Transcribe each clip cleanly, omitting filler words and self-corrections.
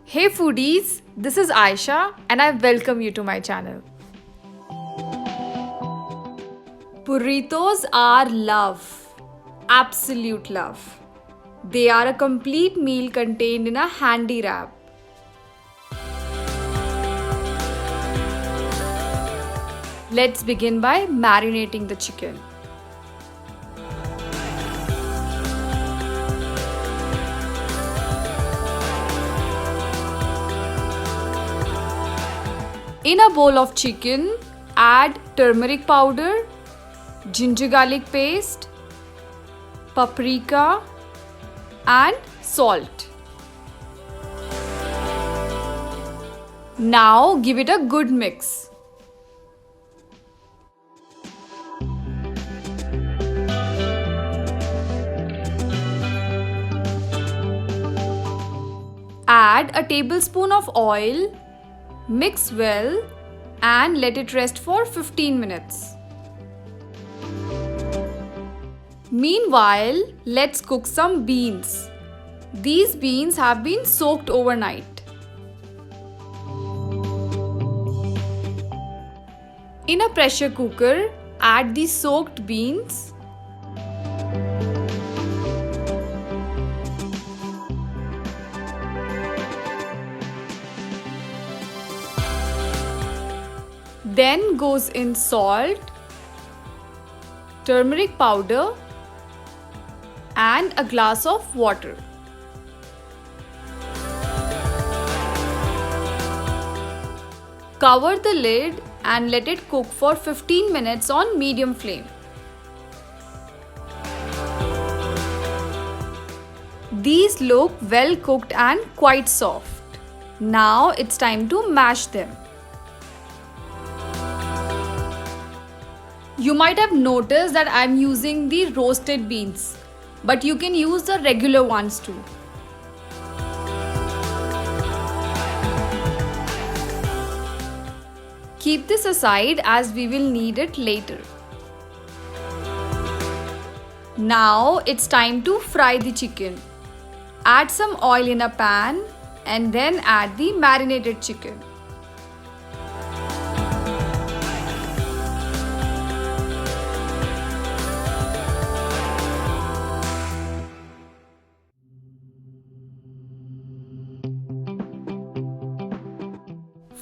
Hey foodies, this is Aisha and I welcome you to my channel. Burritos are love, absolute love. They are a complete meal contained in a handy wrap. Let's begin by marinating the chicken. In a bowl of chicken, add turmeric powder, ginger garlic paste, paprika, and salt. Now give it a good mix. Add a tablespoon of oil. Mix well and let it rest for 15 minutes. Meanwhile, let's cook some beans. These beans have been soaked overnight. In a pressure cooker, add the soaked beans. Then goes in salt, turmeric powder, and a glass of water. Cover the lid and let it cook for 15 minutes on medium flame. These look well cooked and quite soft. Now it's time to mash them. You might have noticed that I'm using the roasted beans, but you can use the regular ones too. Keep this aside as we will need it later. Now it's time to fry the chicken. Add some oil in a pan and then add the marinated chicken.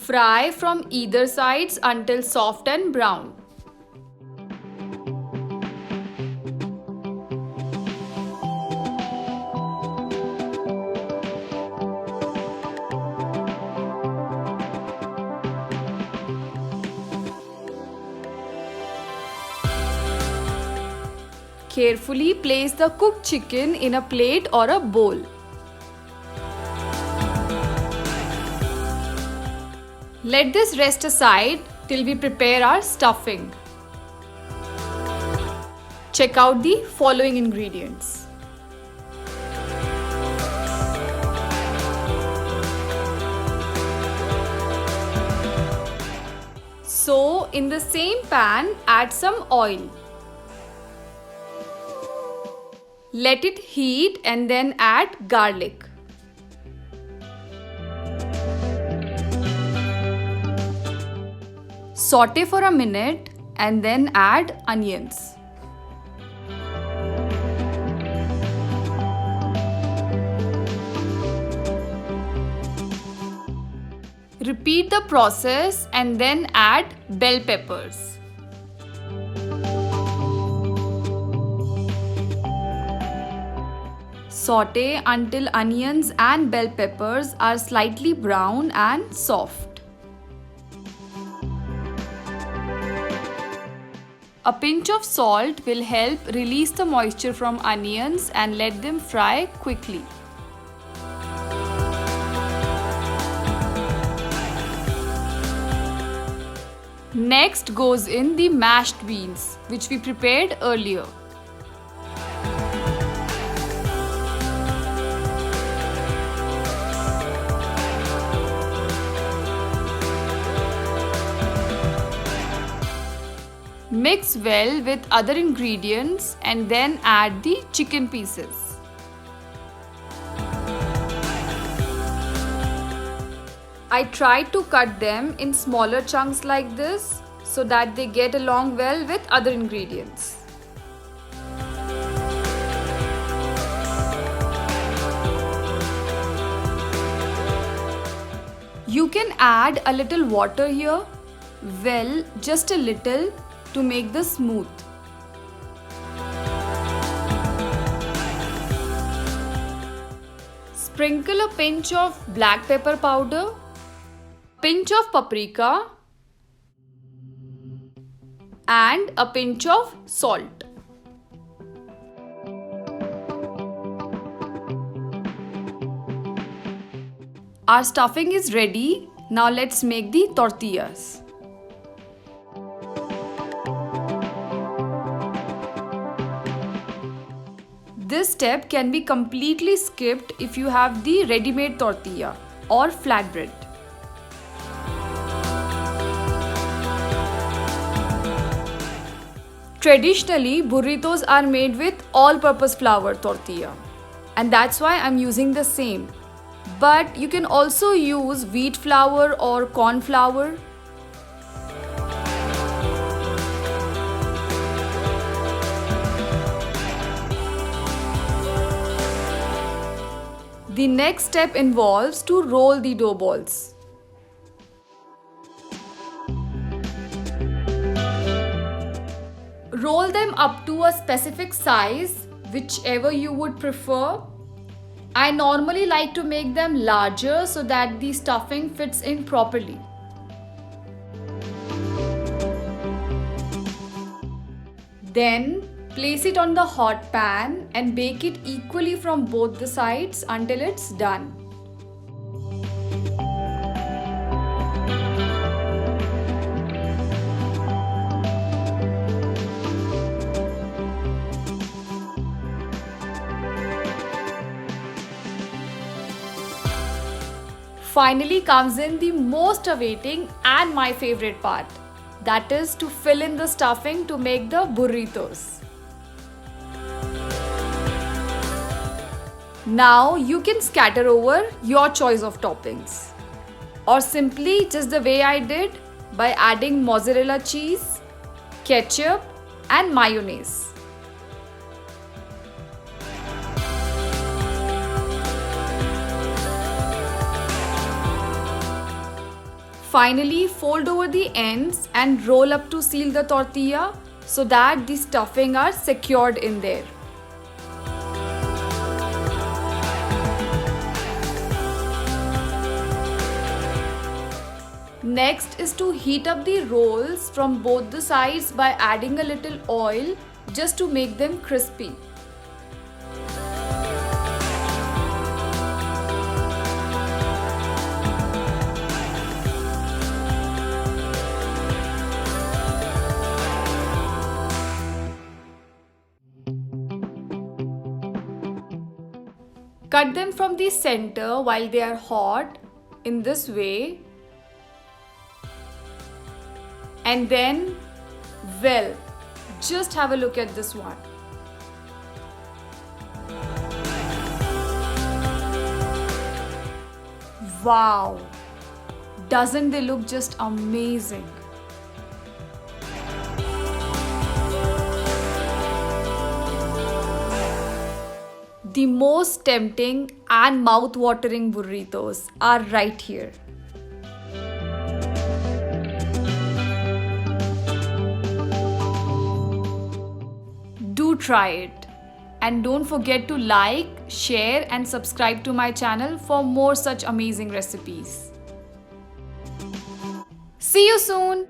Fry from either sides until soft and brown. Carefully place the cooked chicken in a plate or a bowl. Let this rest aside till we prepare our stuffing. Check out the following ingredients. So, in the same pan, add some oil. Let it heat and then add garlic. Saute for a minute and then add onions. Repeat the process and then add bell peppers. Saute until onions and bell peppers are slightly brown and soft. A pinch of salt will help release the moisture from onions and let them fry quickly. Next goes in the mashed beans, which we prepared earlier. Mix well with other ingredients and then add the chicken pieces. I tried to cut them in smaller chunks like this so that they get along well with other ingredients. You can add a little water here, well, just a little to make this smooth. Sprinkle a pinch of black pepper powder, pinch of paprika, and a pinch of salt. Our stuffing is ready. Now let's make the tortillas. This step can be completely skipped if you have the ready-made tortilla or flatbread. Traditionally, burritos are made with all-purpose flour tortilla, and that's why I'm using the same. But you can also use wheat flour or corn flour. The next step involves to roll the dough balls. Roll them up to a specific size, whichever you would prefer. I normally like to make them larger so that the stuffing fits in properly. Then place it on the hot pan and bake it equally from both the sides until it's done. Finally comes in the most awaiting and my favorite part. That is to fill in the stuffing to make the burritos. Now you can scatter over your choice of toppings, or simply just the way I did by adding mozzarella cheese, ketchup and mayonnaise. Finally, fold over the ends and roll up to seal the tortilla so that the stuffing are secured in there. Next is to heat up the rolls from both the sides by adding a little oil just to make them crispy. Cut them from the center while they are hot in this way. And then, well, just have a look at this one. Wow! Doesn't they look just amazing? The most tempting and mouth-watering burritos are right here. Do try it. And don't forget to like, share and subscribe to my channel for more such amazing recipes. See you soon!